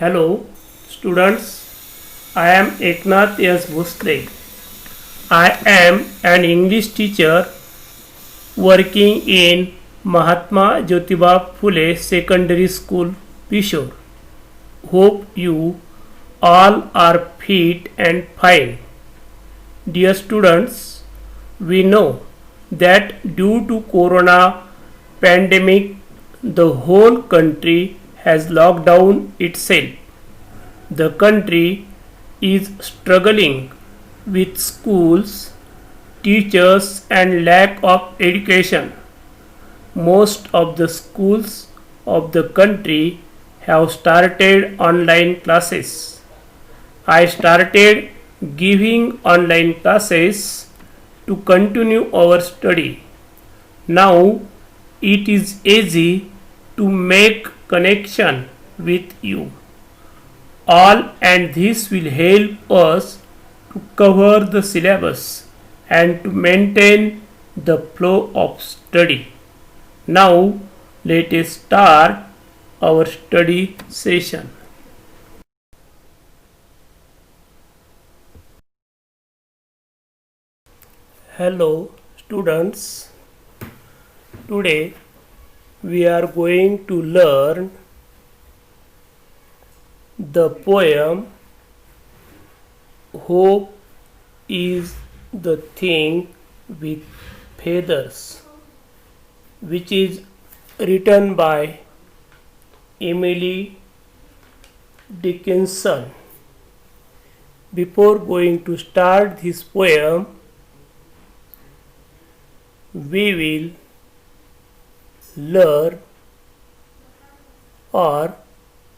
Hello, students. I am Eknath S. Bhosle. I am an English teacher working in Mahatma Jyotiba Phule Secondary School, Pishore. Hope you all are fit and fine. Dear students, we know that due to corona pandemic, the whole country has locked down itself. The country is struggling with schools, teachers, and lack of education. Most of the schools of the country have started online classes. I started giving online classes to continue our study. Now it is easy to make connection with you all, and this will help us to cover the syllabus and to maintain the flow of study. Now let us start our study session. Hello students, today we are going to learn the poem Hope is the Thing with Feathers, which is written by Emily Dickinson. Before going to start this poem, we will learn or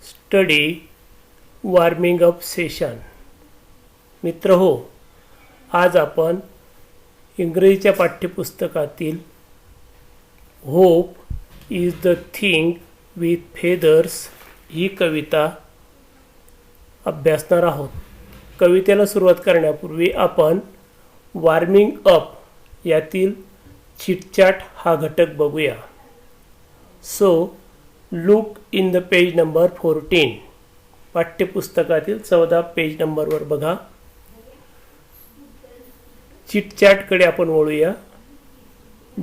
study warming up session. मित्र हो, आज आपण इंग्रजीच्या पाठ्यपुस्तकातील hope is the thing with feathers ही कविता अभ्यासणार आहोत. कवितेला सुरुवात करण्यापूर्वी आपण वॉर्मिंग अप यातील चिटचॅट हा घटक बघूया. So look in the page number 14. पाठ्यपुस्तकातील 14 page नंबरवर बघा. चिटचॅटकडे आपण वळूया.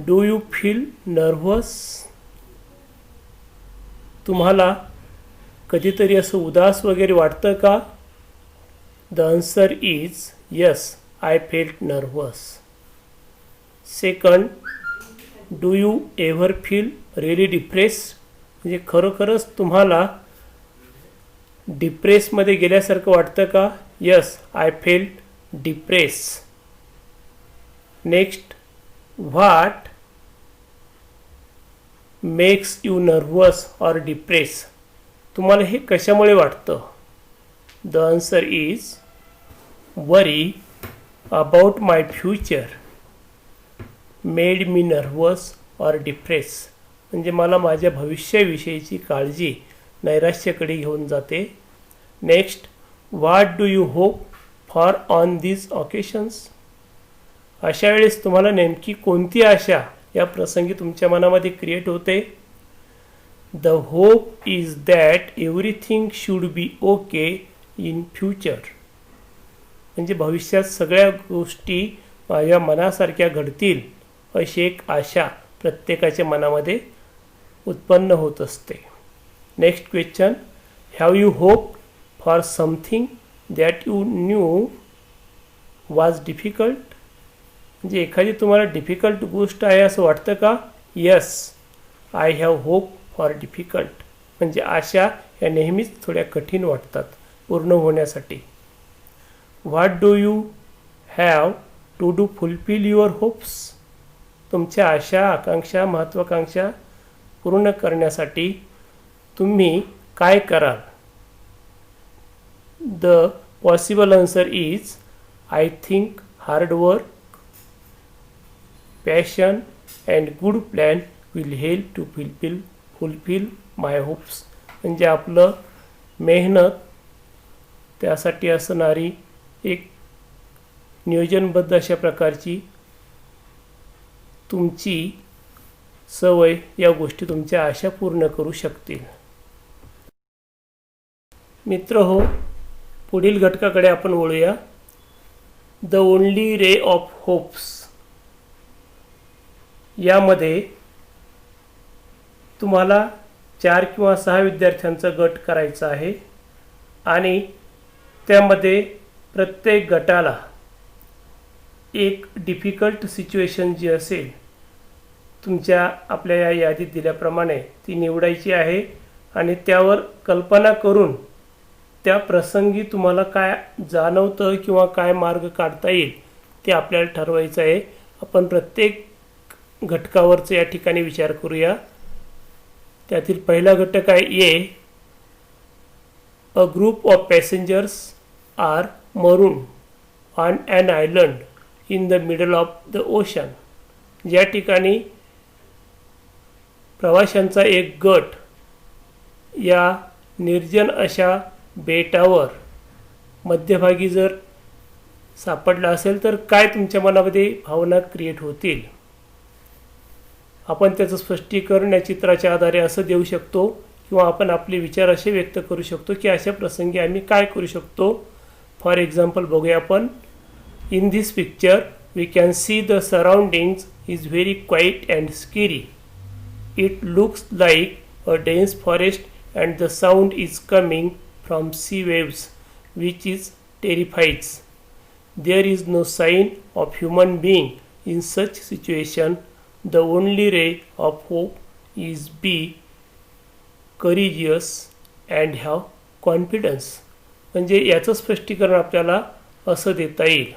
Do you feel nervous? तुम्हाला कधीतरी असं उदास वगैरे वाटतं का? The answer is yes, I felt nervous. Second, do you ever feel really depressed? म्हणजे खरोखरच तुम्हाला डिप्रेसमध्ये गेल्यासारखं वाटतं का? Yes, I felt depress. Next, what makes you nervous or depress? तुम्हाला हे कशामुळे वाटतं? The answer is worry about my future made me nervous or depress. म्हणजे मला माझ्या भविष्याविषयीची काळजी नैराश्याकडे घेऊन जाते. Next, what do you hope for on this occasions? अशा वेळेस तुम्हाला नेमकी कोणती आशा या प्रसंगी तुमच्या मनामध्ये क्रिएट होते? The hope is that everything should be okay in future. म्हणजे भविष्यात सगळ्या गोष्टी माझ्या मनासारख्या घडतील अशी एक आशा प्रत्येकाच्या मनामध्ये उत्पन्न होत असते. Next question, have you hope for something that you knew was difficult? म्हणजे एखादी तुम्हाला डिफिकल्ट गोष्ट आहे असं वाटतं का? Yes, I have hope for difficult. म्हणजे आशा या नेहमीच थोड्या कठीण वाटतात पूर्ण होण्यासाठी. What do you have to do fulfil your hopes? तुमच्या आशा, आकांक्षा, महत्त्वाकांक्षा पूर्ण करण्यासाठी तुम्ही काय कराल? The possible answer is I think hard work, passion and good plan will help to fulfil my hopes. म्हणजे आपलं मेहनत, त्यासाठी असणारी एक नियोजनबद्ध अशा प्रकारची तुमची सवय या गोष्टी तुमच्या आशा पूर्ण करू शकतील. मित्र हो, पुढील घटकाकडे आपण वळूया. The only ray of hopes. यामध्ये तुम्हाला 4 किंवा 6 विद्यार्थ्यांचा गट करायचा आहे आणि त्यामध्ये प्रत्येक गटाला एक डिफिकल्ट सिच्युएशन जी असेल तुमच्या आपल्या या यादीत दिल्याप्रमाणे ती निवडायची आहे आणि त्यावर कल्पना करून त्या प्रसंगी तुम्हाला काय जाणवतं किंवा काय मार्ग काढता येईल ते आपल्याला ठरवायचं आहे. आपण प्रत्येक घटकावरचं या ठिकाणी विचार करूया. त्यातील पहिला घटक आहे A. A group of passengers are maroon on an island in the middle of the ocean. या ठिकाणी प्रवाशांचा एक गट या निर्जन अशा बेटावर मध्यभागी जर सापडला असेल तर काय तुमच्या मनामध्ये भावना क्रिएट होतील. आपण त्याचं स्पष्टीकरण या चित्राच्या आधारे असं देऊ शकतो किंवा आपण आपले विचार असे व्यक्त करू शकतो की अशा प्रसंगी आम्ही काय करू शकतो. फॉर एक्झाम्पल बघूया आपण. In this picture we can see the surroundings is very quiet and scary. It looks like a dense forest and the sound is coming from sea waves which is terrifies. There is no sign of human being in such situation. The only ray of hope is be courageous and have confidence. म्हणजे याचं स्पष्टीकरण आपल्याला असं देता येईल.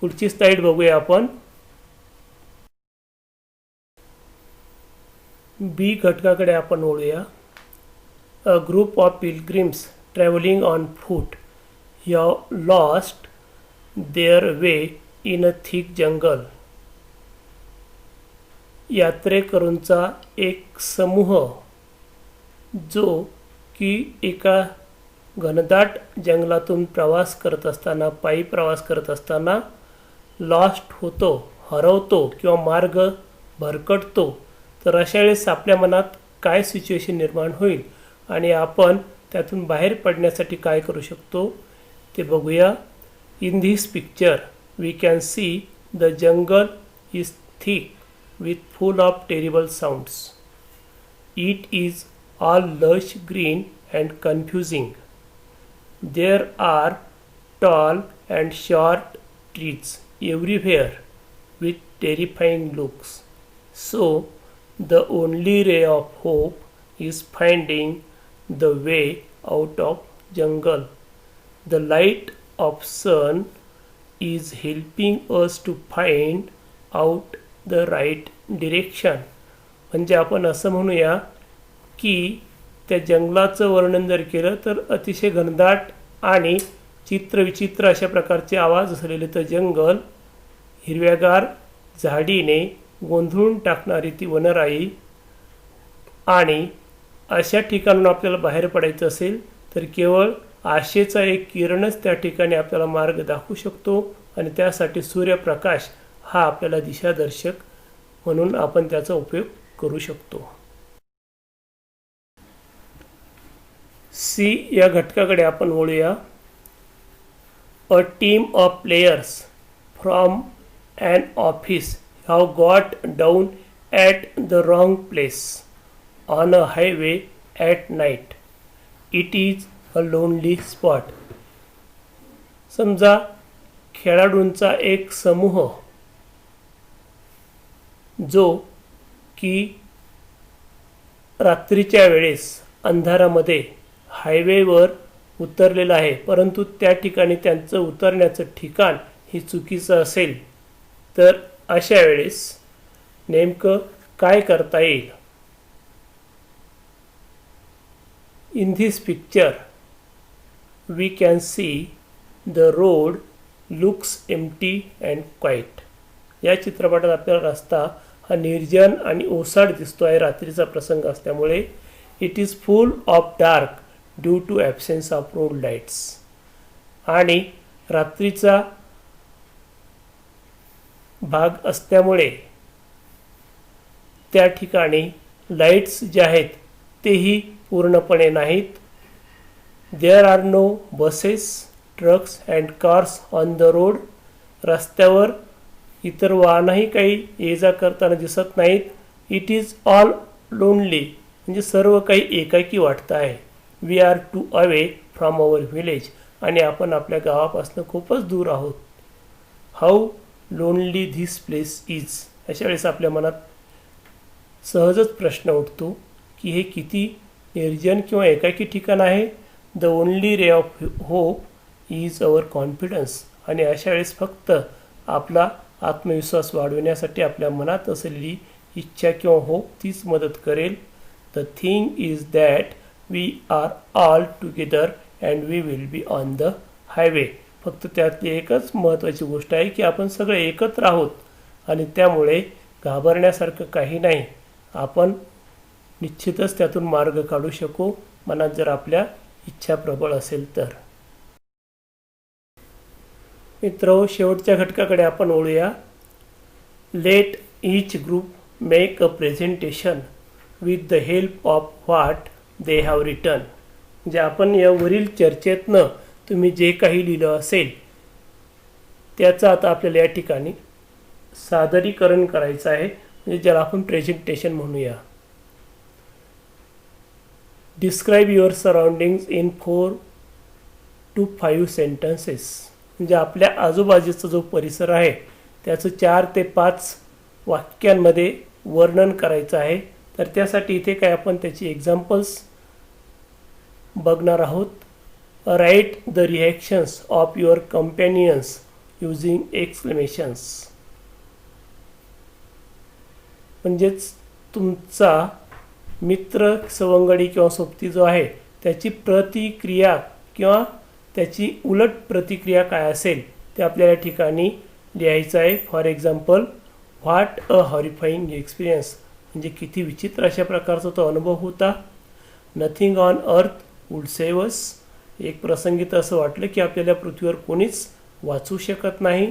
पुढची slide बघूया आपण. बी घटकाकडे आपण वळूया. A group of pilgrims traveling on foot have lost their way in a thick jungle. यात्रेकरूंचा एक समूह जो की एका घनदाट जंगलातून प्रवास करत असताना, पायी प्रवास करत असताना लॉस्ट होतो, हरवतो किंवा मार्ग भरकटतो. तर अशा वेळेस आपल्या मनात काय सिच्युएशन निर्माण होईल आणि आपण त्यातून बाहेर पडण्यासाठी काय करू शकतो ते बघूया. In this picture we can see the jungle is thick with full of terrible sounds. It is all lush green and confusing. There are tall and short trees everywhere with terrifying looks. So the only ray of hope is finding the way out of jungle. The light of sun is helping us to find out the right direction. म्हणजे आपण असं म्हणूया की त्या जंगलाचं वर्णन जर केलं तर अतिशय घनदाट आणि चित्रविचित्र अशा प्रकारचे आवाज असलेले तर जंगल, हिरव्यागार झाडीने गोंधळून टाकणारी ती वनराई आणि अशा ठिकाणून आपल्याला बाहेर पडायचं असेल तर केवळ आशेचा एक किरणच त्या ठिकाणी आपल्याला मार्ग दाखवू शकतो आणि त्यासाठी सूर्यप्रकाश हा आपल्याला दिशादर्शक म्हणून आपण त्याचा उपयोग करू शकतो. सी या घटकाकडे आपण वळूया. A team of players from an office have got down at the wrong place on a highway at night. It is a lonely spot. समजा खेळाडूंचा एक समूह जो की रात्रीच्या वेळेस अंधारामध्ये हायवेवर उतरलेला आहे, परंतु त्या ठिकाणी त्यांचं उतरण्याचं ठिकाण हे चुकीचं असेल तर अशा वेळेस नेमकं काय करता येईल. In this picture we can see the road looks empty and quiet. या चित्रपटात आपल्याला रस्ता हा निर्जन आणि ओसाड दिसतो आहे रात्रीचा प्रसंग असल्यामुळे. It is full of dark due to absence of road lights. आणि रात्रीचा भाग असल्यामुळे त्या ठिकाणी लाईट्स जे आहेत तेही पूर्णपणे नाहीत. There are no buses, trucks and cars on the road. रस्त्यावर इतर वाहनही काही ये जा करताना दिसत नाहीत. इट इज ऑल लोनली, म्हणजे सर्व काही एकाकी वाटतं आहे. We are too away from our village, आणि आपण आपल्या गावापासून खूपच दूर आहोत. How lonely this place is. अशा वेळेस आपल्या मनात सहजच प्रश्न उठतो की हे किती निर्जन किंवा एकाकी ठिकाण आहे. The only ray of hope is our confidence. आणि अशा वेळेस फक्त आपला आत्मविश्वास वाढविण्यासाठी आपल्या मनात असलेली इच्छा किंवा होप तीच मदत करेल. The thing is that we are all together and we will be on the highway. फक्त त्यातली एकच महत्त्वाची गोष्ट आहे की आपण सगळे एकत्र आहोत आणि त्यामुळे घाबरण्यासारखं काही नाही. आपण निश्चितच त्यातून मार्ग काढू शकू, मनात जर आपल्या इच्छा प्रबळ असेल तर. मित्र, शेवटच्या घटकाकडे आपण वळूया. Let each group make a presentation with the help of what they have written. म्हणजे आपण यावरील चर्चेतनं तुम्ही जे काही लिहिलं असेल त्याचं आता आपल्याला या ठिकाणी सादरीकरण करायचं आहे, म्हणजे ज्याला आपण प्रेझेंटेशन म्हणूया. Describe your surroundings in 4 to 5 sentences. म्हणजे आपल्या आजूबाजूचा जो परिसर आहे त्याचं 4 ते 5 वाक्यांमध्ये वर्णन करायचं आहे. तर त्यासाठी इथे काय आपण त्याची एक्झाम्पल्स बघणार आहोत. Write the reactions of your companions using exclamations. म्हणजेच तुमचा मित्र, सवंगडी किंवा सोबती जो आहे त्याची प्रतिक्रिया किंवा त्याची उलट प्रतिक्रिया काय असेल ते आपल्याला ठिकाणी लिहायचं आहे. For example, what a horrifying experience. म्हणजे किती विचित्र अशा प्रकारचा तो अनुभव होता. Nothing on earth would save us. एक प्रसंगी तर असं वाटलं की आपल्याला पृथ्वीवर कोणीच वाचू शकत नाही.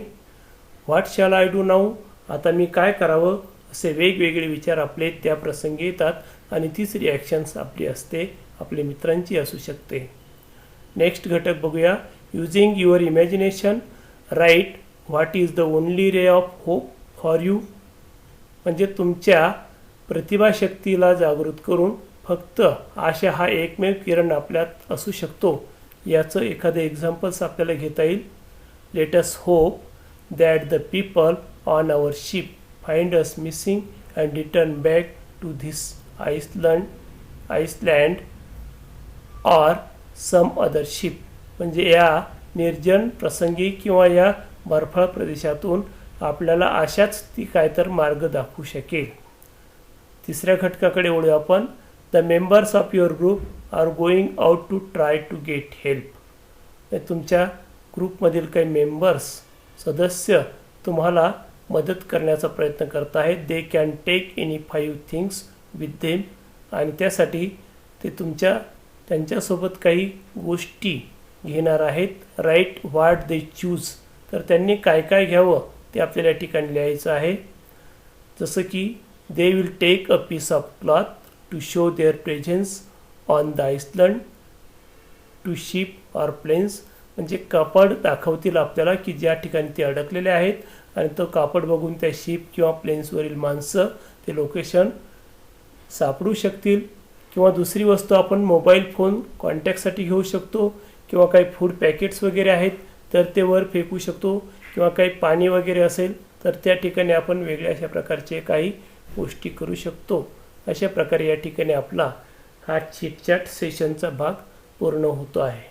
What shall I do now. आता मी काय करावं, असे वेगवेगळे विचार आपले त्या प्रसंगी येतात आणि तीच रिॲक्शन्स आपली असते, आपल्या मित्रांची असू शकते. नेक्स्ट घटक बघूया. Using your imagination write what is the only ray of hope for you. म्हणजे तुमच्या प्रतिभाशक्तीला जागृत करून फक्त आशा हा एकमेव किरण आपल्यात असू शकतो याचं एखादं एक्झाम्पल्स आपल्याला घेता येईल. Let us hope that the people on our ship find us missing and return back to this island or some other ship. म्हणजे या निर्जन प्रसंगी किंवा या बर्फाळ प्रदेशातून आपल्याला अशाच ती काय तर मार्ग दाखवू शकेल. तिसऱ्या घटकाकडे वळूया आपण. The members of your group are going out to try to get help. तुमच्या ग्रुपमधील काही मेंबर्स, सदस्य तुम्हाला मदत करण्याचा प्रयत्न करत आहेत. They can take any 5 things with them. आणि त्यासाठी ते त्यांच्यासोबत काही गोष्टी घेणार आहेत. Write what they choose. तर त्यांनी काय काय घ्यावं ते आपल्याला या ठिकाणी लिहायचं आहे. जसं की they will take a piece of cloth to show their presence on the island to ship or planes. म्हणजे कापड दाखवतील आपल्याला की ज्या ठिकाणी ते अडकलेले आहेत आणि तो कापड बघून त्या शिप किंवा प्लेन्सवरील माणसं ते लोकेशन सापडू शकतील. किंवा दुसरी वस्तू आपण मोबाईल फोन कॉन्टॅक्टसाठी घेऊ शकतो, किंवा काही फूड पॅकेट्स वगैरे आहेत तर ते वर फेकू शकतो, किंवा काही पाणी वगैरे असेल तर त्या ठिकाणी आपण वेगळ्या अशा प्रकारचे काही गोष्टी करू शकतो. अशा प्रकारे या ठिकाणी आपला हा चिटचॅट सेशनचा भाग पूर्ण होतो आहे.